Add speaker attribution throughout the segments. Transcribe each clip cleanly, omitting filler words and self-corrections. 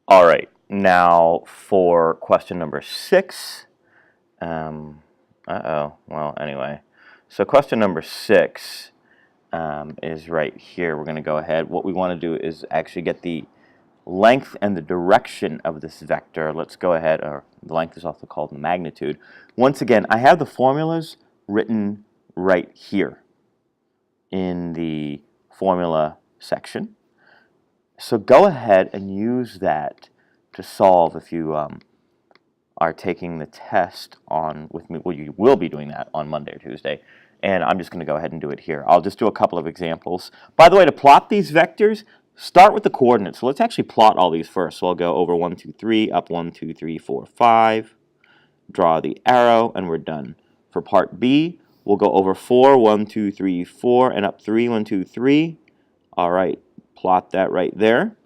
Speaker 1: All right, now for question number 6. Well, anyway. So question number 6 is right here. We're going to go ahead. What we want to do is actually get the length and the direction of this vector. Let's go ahead, or the length is also called the magnitude. Once again, I have the formulas written right here in the formula section. So go ahead and use that to solve if you are taking the test on with me. Well, you will be doing that on Monday or Tuesday, and I'm just going to go ahead and do it here. I'll just do a couple of examples. By the way, to plot these vectors, start with the coordinates. So let's actually plot all these first. So I'll go over 1, 2, 3, up 1, 2, 3, 4, 5, draw the arrow, and we're done. For part B, we'll go over 4, 1, 2, 3, 4, and up 3, 1, 2, 3. All right, plot that right there.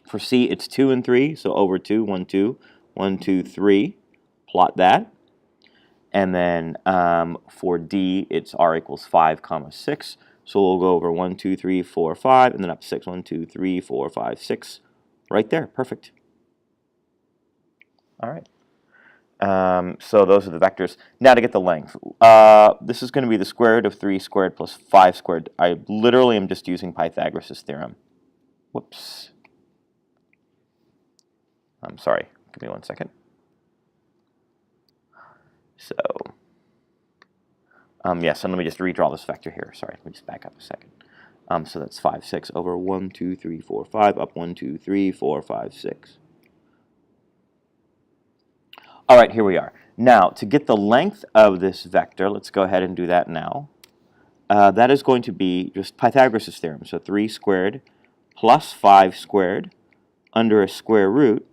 Speaker 1: For C, it's 2 and 3, so over 2, 1, 2, 1, 2, 3. Plot that. And then for D, it's R equals 5, 6. So we'll go over 1, 2, 3, 4, 5, and then up 6, 1, 2, 3, 4, 5, 6. Right there, perfect. All right. So those are the vectors. Now to get the length. This is going to be the square root of 3 squared plus 5 squared. I literally am just using Pythagoras' theorem. Whoops. I'm sorry. Give me 1 second. So, yes, and let me just redraw this vector here. Sorry, let me just back up a second. So that's 5, 6 over 1, 2, 3, 4, 5, up 1, 2, 3, 4, 5, 6. All right, here we are. Now, to get the length of this vector, let's go ahead and do that now. That is going to be just Pythagoras' theorem. So 3 squared plus 5 squared under a square root.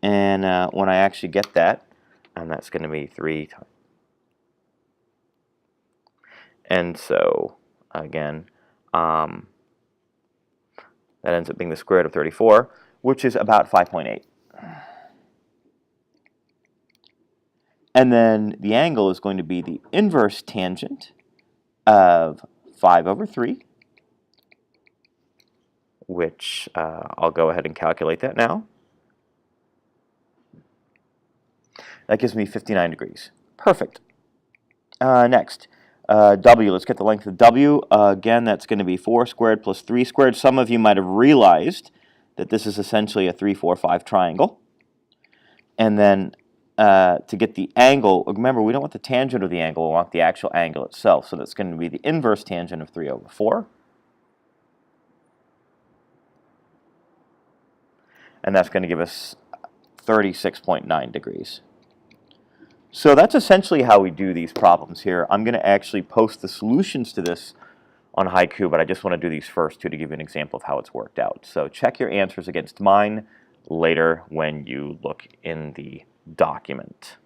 Speaker 1: And when I actually get that, that's going to be 3 times. And so, again, that ends up being the square root of 34, which is about 5.8. And then the angle is going to be the inverse tangent of 5 over 3, which I'll go ahead and calculate that now. That gives me 59 degrees. Perfect. Next, W. Let's get the length of W. Again, that's going to be 4 squared plus 3 squared. Some of you might have realized that this is essentially a 3, 4, 5 triangle. And then to get the angle, remember, we don't want the tangent of the angle, we want the actual angle itself. So that's going to be the inverse tangent of 3 over 4. And that's going to give us 36.9 degrees. So that's essentially how we do these problems here. I'm going to actually post the solutions to this on Haiku, but I just want to do these first to give you an example of how it's worked out. So check your answers against mine later when you look in the document.